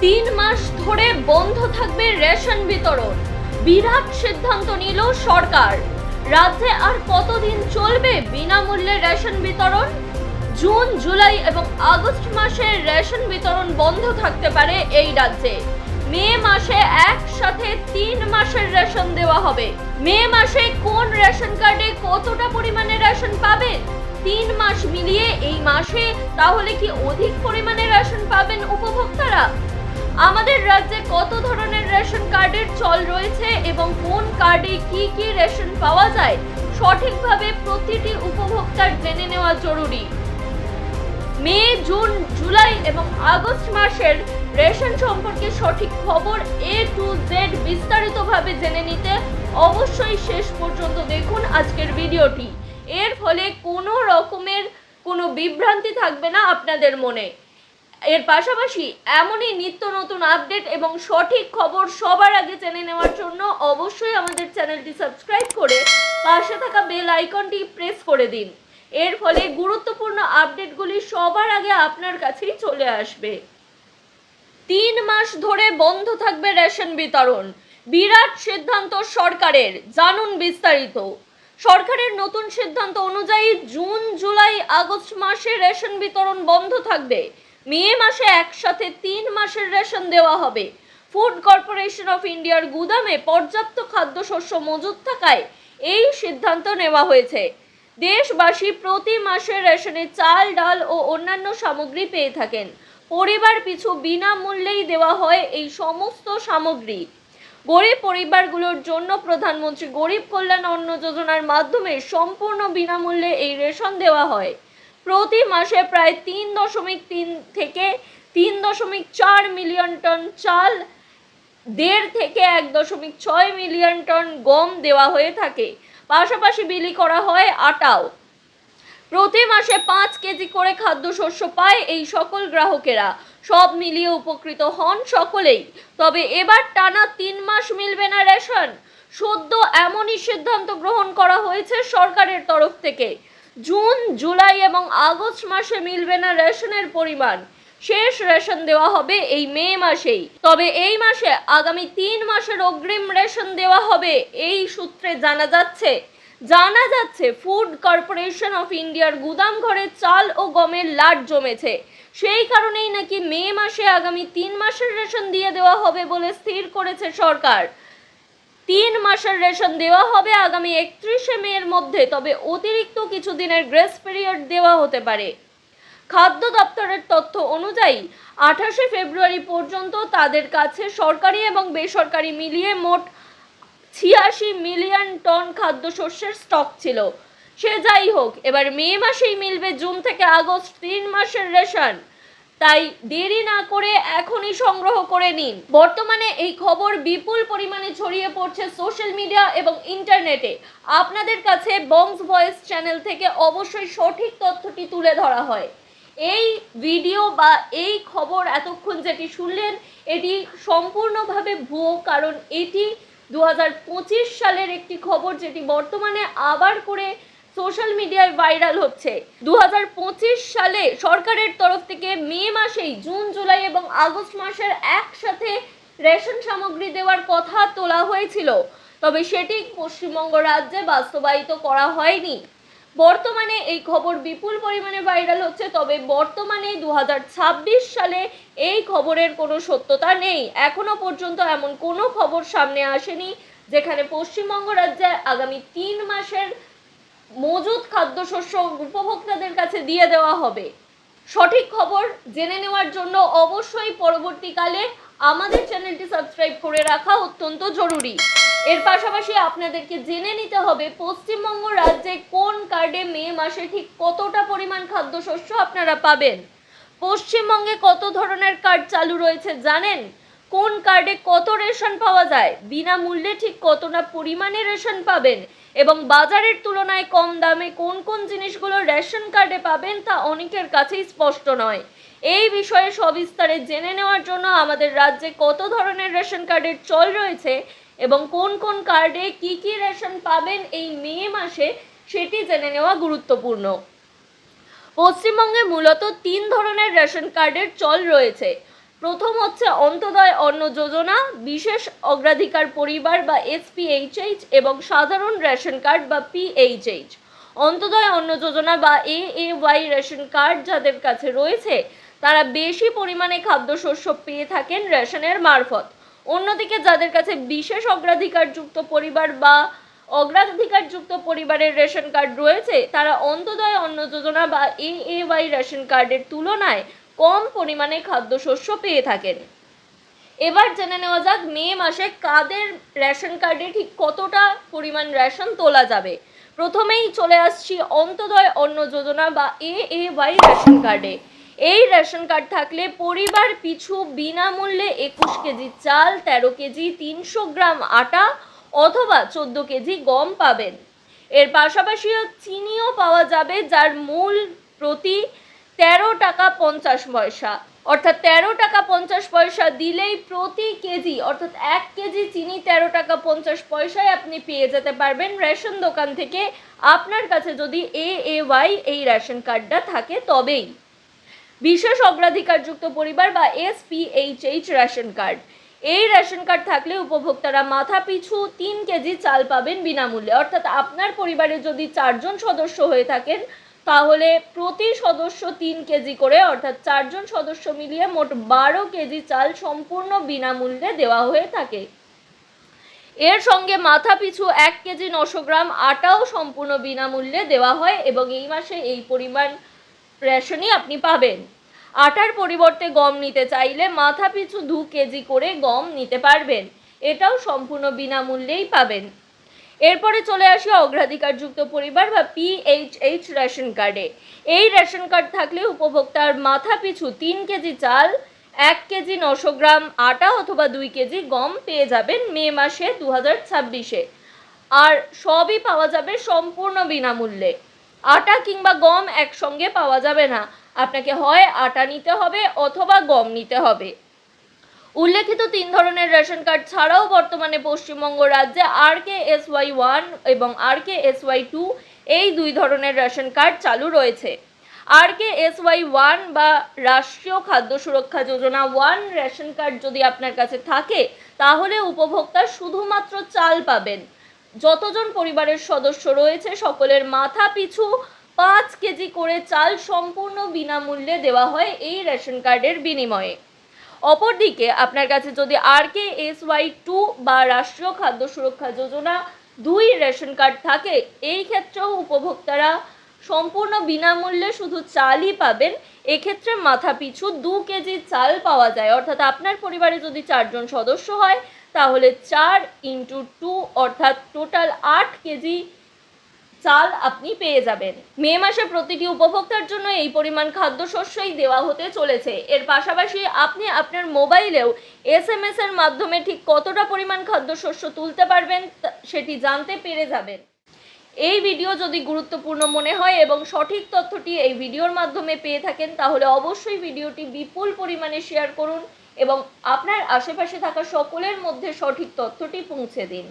3 মাস ধরে বন্ধ থাকবে রেশন বিতরণ। বিরাট সিদ্ধান্ত নিল সরকার। রাজ্যে আর কতদিন চলবে বিনামূল্যে রেশন বিতরণ? জুন, জুলাই এবং আগস্ট মাসে রেশন বিতরণ বন্ধ থাকতে পারে এই রাজ্যে। মে মাসে একসাথে 3 মাসের রেশন দেওয়া হবে। মে মাসে কোন রেশন কার্ডে কতটা পরিমাণে রেশন পাবেন? 3 মাস মিলিয়ে এই মাসে তাহলে কি অধিক পরিমাণে রেশন পাবেন উপভোক্তারা? আমাদের রাজ্যে কত ধরনের রেশন কার্ডের চল রয়েছে এবং কোন কার্ডে কি কি রেশন পাওয়া যায় সঠিকভাবে প্রতিটি উপভোক্তার জেনে নেওয়া জরুরি। মে, জুন, জুলাই এবং আগস্ট মাসের রেশন সম্পর্কে সঠিক খবর A to Z বিস্তারিতভাবে জেনে নিতে অবশ্যই শেষ পর্যন্ত দেখুন আজকের ভিডিওটি। এর ফলে কোনো রকমের কোনো বিভ্রান্তি থাকবে না আপনাদের মনে। এর পাশাপাশি এমনই নিত্য নতুন আপডেট এবং সঠিক খবর সবার আগে জেনে নেওয়ার জন্য অবশ্যই আমাদের চ্যানেলটি সাবস্ক্রাইব করে পাশে থাকা বেল আইকনটি প্রেস করে দিন। এর ফলে গুরুত্বপূর্ণ আপডেটগুলি সবার আগে আপনার কাছেই চলে আসবে। 3 মাস ধরে বন্ধ থাকবে রেশন বিতরণ। বিরাট সিদ্ধান্ত সরকারের, জানুন বিস্তারিত। সরকারের নতুন সিদ্ধান্ত অনুযায়ী জুন, জুলাই, আগস্ট মাসে রেশন বিতরণ বন্ধ থাকবে। মে মাসে একসাথে 3 মাসের রেশন দেওয়া হবে। ফুড কর্পোরেশন অফ ইন্ডিয়ার গুদামে পর্যাপ্ত খাদ্যশস্য মজুত থাকায় এই সিদ্ধান্ত নেওয়া হয়েছে। দেশবাসী প্রতি মাসে রেশনে চাল, ডাল ও অন্যান্য সামগ্রী পেয়ে থাকেন। পরিবার পিছু বিনামূল্যেই দেওয়া হয় এই সমস্ত সামগ্রী। গরিব পরিবারগুলোর জন্য প্রধানমন্ত্রী গরিব কল্যাণ অন্ন যোজনার মাধ্যমে সম্পূর্ণ বিনামূল্যে এই রেশন দেওয়া হয়। প্রতি মাসে প্রায় 3.3 থেকে 3.4 মিলিয়ন টন চাল, 1.5 থেকে 1.6 মিলিয়ন টন গম দেওয়া হয়ে থাকে। পাশাপাশি বিলি করা হয় আটাও। প্রতি মাসে 5 কেজি করে খাদ্যশস্য পায় এই সকল গ্রাহকেরা। সব মিলিয়ে উপকৃত হন সকলেই। তবে এবার টানা 3 মাস মিলবে না রেশন। সদ্য এমনই সিদ্ধান্ত গ্রহণ করা হয়েছে সরকারের তরফ থেকে। জুন, জুলাই এবং আগস্ট মাসে মিলবে না রেশনের পরিমাণ। শেষ রেশন দেওয়া হবে এই মে মাসেই। তবে এই মাসে আগামী 3 মাসের অগ্রিম রেশন দেওয়া হবে এই সূত্রে জানা যাচ্ছে ফুড কর্পোরেশন অফ ইন্ডিয়ার গুদাম ঘরে চাল ও গমের লাট জমেছে। সেই কারণেই নাকি মে মাসে আগামী 3 মাসের রেশন দিয়ে দেওয়া হবে বলে স্থির করেছে সরকার। 3 মাসের রেশন দেওয়া হবে আগামী 31শে মের মধ্যে। তবে অতিরিক্ত কিছুদিনের গ্রেস পিরিয়ড দেওয়া হতে পারে। খাদ্য দপ্তরের তথ্য অনুযায়ী 28শে ফেব্রুয়ারি পর্যন্ত তাদের কাছে সরকারি এবং বেসরকারি মিলিয়ে মোট 86 মিলিয়ন টন খাদ্যশস্যের স্টক ছিল। সে যাই হোক, এবার মে মাসেই মিলবে জুন থেকে আগস্ট 3 মাসের রেশন। তাই দেরি না করে এখনই সংগ্রহ করে নিন। বর্তমানে এই খবর বিপুল পরিমাণে ছড়িয়ে পড়ছে সোশ্যাল মিডিয়া এবং ইন্টারনেটে। আপনাদের কাছে বংস ভয়েস চ্যানেল থেকে অবশ্যই সঠিক তথ্যটি তুলে ধরা হয়। এই ভিডিও বা এই খবর এতক্ষণ যেটি শুনলেন এটি সম্পূর্ণভাবে ভুয়ো, কারণ এটি 2025 সালের একটি খবর যেটি বর্তমানে আবার করে সোশ্যাল মিডিয়ায় ভাইরাল হচ্ছে। 2025 সালে সরকারের তরফ থেকে মে মাসেই জুন, জুলাই এবং আগস্ট মাসের একসাথে রেশন সামগ্রী দেওয়ার কথা তোলা হয়েছিল। তবে সেটি পশ্চিমবঙ্গ রাজ্যে বাস্তবায়িত করা হয়নি। বর্তমানে এই খবর বিপুল পরিমাণে ভাইরাল হচ্ছে। তবে বর্তমানে 2026 সালে এই খবরের কোনো সত্যতা নেই। এখনো পর্যন্ত এমন কোনো খবর সামনে আসেনি যেখানে পশ্চিমবঙ্গ রাজ্যে আগামী 3 মাসের মজুদ খাদ্যশস্য উপভোক্তাদের কাছে দিয়ে দেওয়া হবে। সঠিক খবর জেনে নেওয়ার জন্য অবশ্যই পরবর্তীকালে আমাদের চ্যানেলটি সাবস্ক্রাইব করে রাখা অত্যন্ত জরুরি। এর পাশাপাশি আপনাদেরকে জেনে নিতে হবে পশ্চিমবঙ্গ রাজ্যে কোন কার্ডে মে মাসে ঠিক কতটা পরিমাণ খাদ্যশস্য আপনারা পাবেন। পশ্চিমবঙ্গে কত ধরনের কার্ড চালু রয়েছে জানেন? কোন কার্ডে কত রেশন পাওয়া যায়, বিনামূল্যে ঠিক কতটা পরিমাণে রেশন পাবেন এবং বাজারের তুলনায় কম দামে কোন কোন জিনিসগুলো রেশন কার্ডে পাবেন তা অনেকের কাছেই স্পষ্ট নয়। এই বিষয়ে সবিস্তারে জেনে নেওয়ার জন্য আমাদের রাজ্যে কত ধরনের রেশন কার্ডের চল রয়েছে এবং কোন কোন কার্ডে কি কি রেশন পাবেন এই মে মাসে সেটি জেনে নেওয়া গুরুত্বপূর্ণ। পশ্চিমবঙ্গে মূলত 3 ধরনের রেশন কার্ডের চল রয়েছে। প্রথম হচ্ছে অন্তোদয় অন্ন যোজনা, বিশেষ অগ্রাধিকার পরিবার বা SPHH এবং সাধারণ রেশন কার্ড বা PHH। অন্তোদয় অন্ন যোজনা বা AAY রেশন কার্ড যাদের কাছে রয়েছে তারা বেশি পরিমাণে খাদ্যশস্য পেয়ে থাকেন রেশনের মারফত। অন্যদিকে যাদের কাছে বিশেষ অগ্রাধিকারযুক্ত পরিবার বা অগ্রাধিকারযুক্ত পরিবারের রেশন কার্ড রয়েছে তারা অন্তোদয় অন্ন যোজনা বা AAY রেশন কার্ডের তুলনায় কম পরিমাণে খাদ্যশস্য পেয়ে থাকেন। এবার জেনে নেওয়া যাক মে মাসে কাদের রেশন কার্ডে ঠিক কতটা পরিমাণ রেশন তোলা যাবে। প্রথমেই চলে আসছি অন্তোদয় অন্ন যোজনা বা AAY রেশন কার্ডে। এই রেশন কার্ড থাকলে পরিবার পিছু বিনামূল্যে 21 কেজি চাল, 13 কেজি 300 গ্রাম আটা অথবা 14 কেজি গম পাবেন। এর পাশাপাশি চিনিও পাওয়া যাবে যার মূল প্রতি 13 টাকা 50 পয়সা, অর্থাৎ 13 টাকা 50 পয়সা দিলেই প্রতি কেজি অর্থাৎ 1 কেজি চিনি 13 টাকা 50 পয়সায় আপনি পেয়ে যেতে পারবেন রেশন দোকান থেকে, আপনার কাছে যদি AAY এই রেশন কার্ডটা থাকে তবেই। বিশেষ অগ্রাধিকারযুক্ত পরিবার বা SPHH রেশন কার্ড, এই রেশন কার্ড থাকলে উপভোক্তারা মাথা পিছু 3 কেজি চাল পাবেন বিনামূল্যে। অর্থাৎ আপনার পরিবারে যদি 4 জন সদস্য হয়ে থাকেন তাহলে প্রতি সদস্য 3 কেজি করে, অর্থাৎ 4 জন সদস্য মিলিয়ে মোট 12 কেজি চাল সম্পূর্ণ বিনামূল্যে দেওয়া হয়ে থাকে। এর সঙ্গে মাথা পিছু 1 কেজি 900 গ্রাম আটাও সম্পূর্ণ বিনামূল্যে দেওয়া হয় এবং এই মাসে এই পরিমাণ রেশনই আপনি পাবেন। আটার পরিবর্তে গম নিতে চাইলে মাথা পিছু 2 কেজি করে গম নিতে পারবেন, এটাও সম্পূর্ণ বিনামূল্যেই পাবেন। এরপরে চলে আসি অগ্রাধিকারযুক্ত পরিবার বা PHH রেশন কার্ডে। এই রেশন কার্ড থাকলে উপভোক্তার মাথা পিছু 3 কেজি চাল, 1 কেজি 900 গ্রাম আটা অথবা 2 কেজি গম পেয়ে যাবেন মে মাসে 2026-এ। আর সবই পাওয়া যাবে সম্পূর্ণ বিনামূল্যে। আটা কিংবা গম একসঙ্গে পাওয়া যাবে না, আপনাকে হয় আটা নিতে হবে অথবা গম নিতে হবে। উল্লেখিত 3 ধরনের রেশন কার্ড ছাড়াও বর্তমানে পশ্চিমবঙ্গ রাজ্যে RKSY 1 এবং RKSY 2 এই 2 ধরনের রেশন কার্ড চালু রয়েছে। RKSY 1 বা রাষ্ট্রীয় খাদ্য সুরক্ষা যোজনা 1 রেশন কার্ড যদি আপনার কাছে থাকে তাহলে উপভোক্তা শুধুমাত্র চাল পাবেন। যতজন পরিবারের সদস্য রয়েছে সকলের মাথা পিছু 5 কেজি করে চাল সম্পূর্ণ বিনামূল্যে দেওয়া হয় এই রেশন কার্ডের বিনিময়ে। অপরদিকে আপনার কাছে যদি RKSY 2 বা রাষ্ট্রীয় খাদ্য সুরক্ষা যোজনা 2 রেশন কার্ড থাকে এই ক্ষেত্রেও উপভোক্তারা সম্পূর্ণ বিনামূল্যে শুধু চালই পাবেন। এক্ষেত্রে মাথা পিছু 2 কেজি চাল পাওয়া যায়, অর্থাৎ আপনার পরিবারে যদি 4 জন সদস্য হয় তাহলে 4 × 2 অর্থাৎ টোটাল 8 কেজি চাল আপনি পেয়ে যাবেন। মে মাসে প্রতিটি উপভোক্তার জন্য এই পরিমাণ খাদ্যশস্যই দেওয়া হতে চলেছে। এর পাশাপাশি আপনি আপনার মোবাইলেও SMS এর মাধ্যমে ঠিক কতটা পরিমাণ খাদ্যশস্য তুলতে পারবেন সেটি জানতে পেরে যাবেন। এই ভিডিও যদি গুরুত্বপূর্ণ মনে হয় এবং সঠিক তথ্যটি এই ভিডিওর মাধ্যমে পেয়ে থাকেন তাহলে অবশ্যই ভিডিওটি বিপুল পরিমাণে শেয়ার করুন এবং আপনার আশেপাশে থাকা সকলের মধ্যে সঠিক তথ্যটি পৌঁছে দিন।